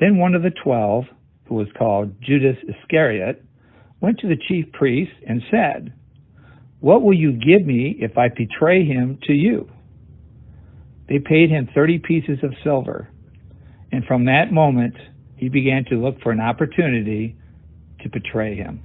Then one of the 12, who was called Judas Iscariot, went to the chief priests and said, "What will you give me if I betray him to you?" They paid him 30 pieces of silver, and from that moment he began to look for an opportunity to betray him.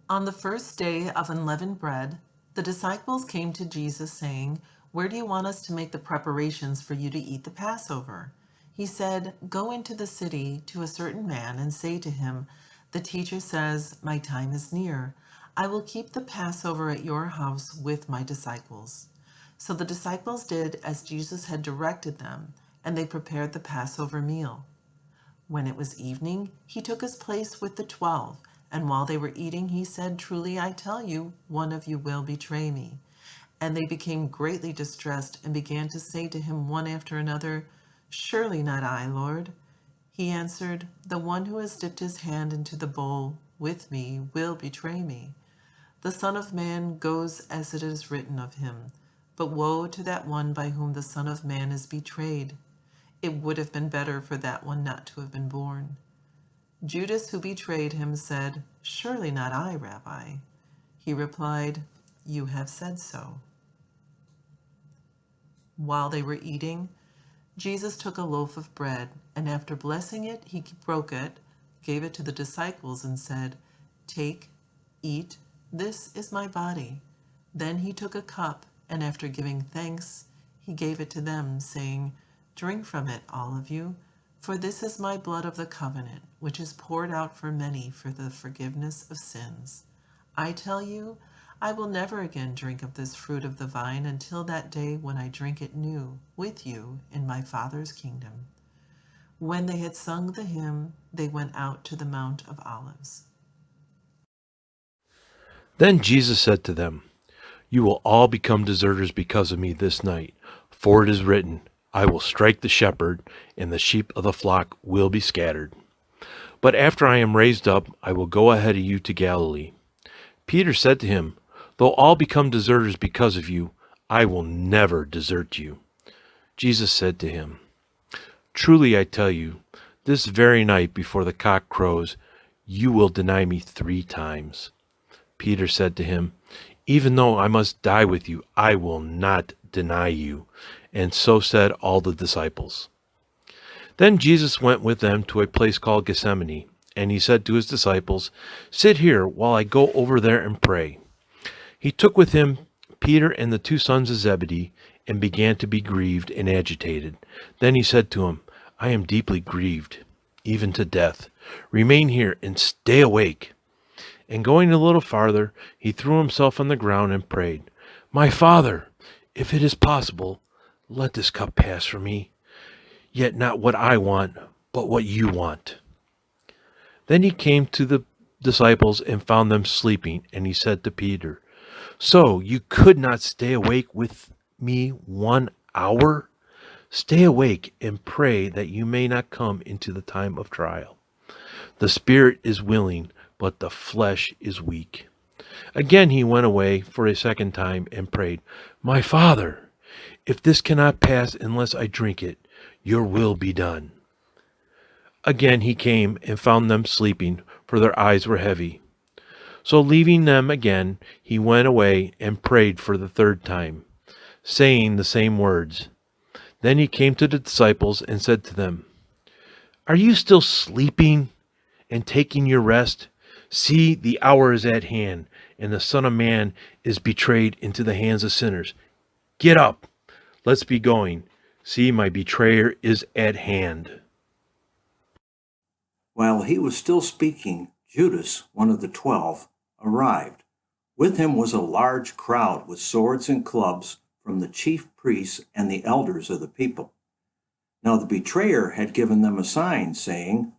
On the first day of unleavened bread, the disciples came to Jesus saying, "Where do you want us to make the preparations for you to eat the Passover?" He said, "Go into the city to a certain man and say to him, 'The teacher says, my time is near. I will keep the Passover at your house with my disciples.'" So the disciples did as Jesus had directed them, and they prepared the Passover meal. When it was evening, he took his place with the 12, and while they were eating, he said, "Truly I tell you, one of you will betray me." And they became greatly distressed and began to say to him one after another, "Surely not I, Lord." He answered, "The one who has dipped his hand into the bowl with me will betray me. The Son of Man goes as it is written of him, but woe to that one by whom the Son of Man is betrayed. It would have been better for that one not to have been born." Judas, who betrayed him, said, "Surely not I, Rabbi." He replied, "You have said so." While they were eating, Jesus took a loaf of bread, and after blessing it, he broke it, gave it to the disciples, and said, "Take, eat, this is my body." Then he took a cup, and after giving thanks, he gave it to them, saying, "Drink from it, all of you, for this is my blood of the covenant, which is poured out for many for the forgiveness of sins. I tell you, I will never again drink of this fruit of the vine until that day when I drink it new with you in my Father's kingdom." When they had sung the hymn, they went out to the Mount of Olives. Then Jesus said to them, "You will all become deserters because of me this night, for it is written, I will strike the shepherd, and the sheep of the flock will be scattered. But after I am raised up, I will go ahead of you to Galilee." Peter said to him, "Though all become deserters because of you, I will never desert you." Jesus said to him, "Truly I tell you, this very night before the cock crows, you will deny me 3 times. Peter said to him, "Even though I must die with you, I will not deny you." And so said all the disciples. Then Jesus went with them to a place called Gethsemane, and he said to his disciples, "Sit here while I go over there and pray." He took with him Peter and the 2 sons of Zebedee, and began to be grieved and agitated. Then he said to him, "I am deeply grieved, even to death. Remain here and stay awake." And going a little farther, he threw himself on the ground and prayed, "My Father, if it is possible, let this cup pass from me. Yet not what I want, but what you want." Then he came to the disciples and found them sleeping, and he said to Peter, "So you could not stay awake with me 1 hour? Stay awake and pray that you may not come into the time of trial. The spirit is willing, but the flesh is weak." Again he went away for a second time and prayed, "My Father, if this cannot pass unless I drink it, your will be done." Again he came and found them sleeping, for their eyes were heavy. So leaving them again, he went away and prayed for the 3rd time, saying the same words. Then he came to the disciples and said to them, "Are you still sleeping and taking your rest? See, the hour is at hand, and the Son of Man is betrayed into the hands of sinners. Get up, let's be going. See, my betrayer is at hand." While he was still speaking, Judas, one of the 12, arrived. With him was a large crowd with swords and clubs from the chief priests and the elders of the people. Now the betrayer had given them a sign, saying,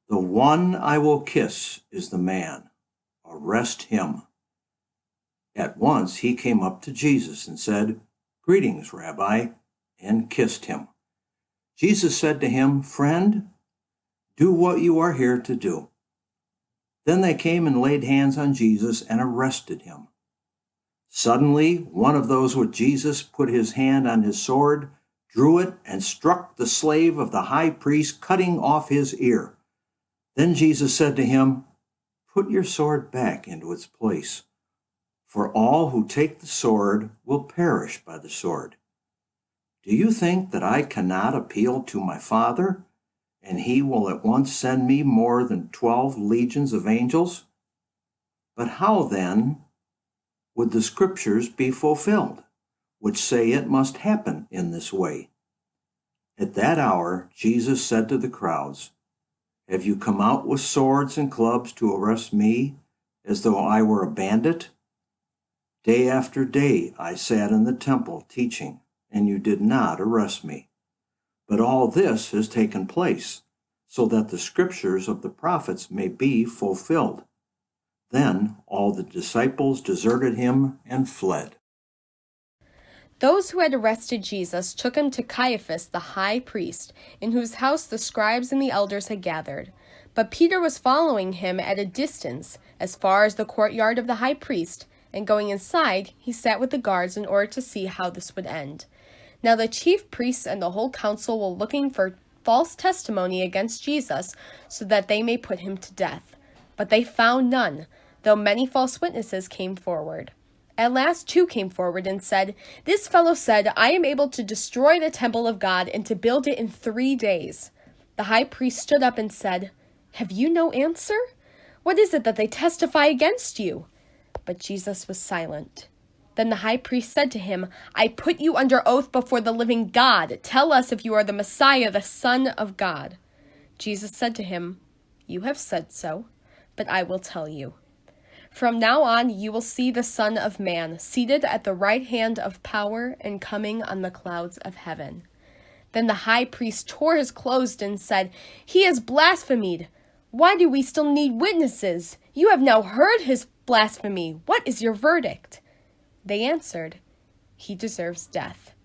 "The one I will kiss is the man. Arrest him." At once he came up to Jesus and said, "Greetings, Rabbi," and kissed him. Jesus said to him, "Friend, do what you are here to do." Then they came and laid hands on Jesus and arrested him. Suddenly, one of those with Jesus put his hand on his sword, drew it, and struck the slave of the high priest, cutting off his ear. Then Jesus said to him, "Put your sword back into its place, for all who take the sword will perish by the sword. Do you think that I cannot appeal to my Father, and he will at once send me more than 12 legions of angels? But how then would the scriptures be fulfilled, which say it must happen in this way?" At that hour, Jesus said to the crowds, "Have you come out with swords and clubs to arrest me, as though I were a bandit? Day after day I sat in the temple teaching, and you did not arrest me. But all this has taken place, so that the scriptures of the prophets may be fulfilled." Then all the disciples deserted him and fled. Those who had arrested Jesus took him to Caiaphas, the high priest, in whose house the scribes and the elders had gathered. But Peter was following him at a distance, as far as the courtyard of the high priest, and going inside, he sat with the guards in order to see how this would end. Now the chief priests and the whole council were looking for false testimony against Jesus, so that they may put him to death. But they found none, though many false witnesses came forward. At last 2 came forward and said, "This fellow said, 'I am able to destroy the temple of God and to build it in 3 days.'" The high priest stood up and said, "Have you no answer? What is it that they testify against you?" But Jesus was silent. Then the high priest said to him, "I put you under oath before the living God. Tell us if you are the Messiah, the Son of God." Jesus said to him, "You have said so, but I will tell you. From now on you will see the Son of Man seated at the right hand of power and coming on the clouds of heaven." Then the high priest tore his clothes and said, "He has blasphemed. Why do we still need witnesses? You have now heard his blasphemy. What is your verdict?" They answered, "He deserves death."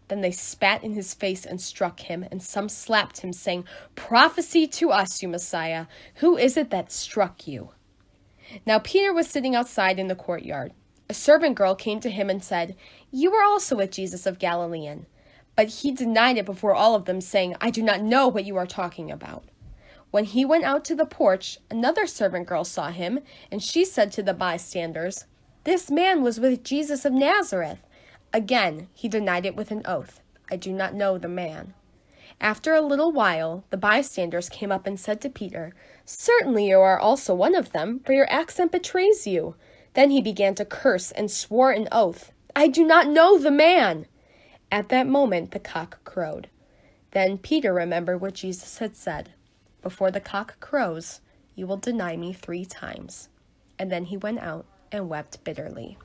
Then they spat in his face and struck him, and some slapped him, saying, "Prophesy to us, you Messiah. Who is it that struck you?" Now Peter was sitting outside in the courtyard. A servant girl came to him and said, "You were also with Jesus of Galilee." But he denied it before all of them, saying, "I do not know what you are talking about." When he went out to the porch, another servant girl saw him, and she said to the bystanders, "This man was with Jesus of Nazareth." Again, he denied it with an oath, "I do not know the man." After a little while, the bystanders came up and said to Peter, "Certainly you are also one of them, for your accent betrays you." Then he began to curse and swore an oath, "I do not know the man." At that moment, the cock crowed. Then Peter remembered what Jesus had said, "Before the cock crows, you will deny me 3 times." And then he went out and wept bitterly.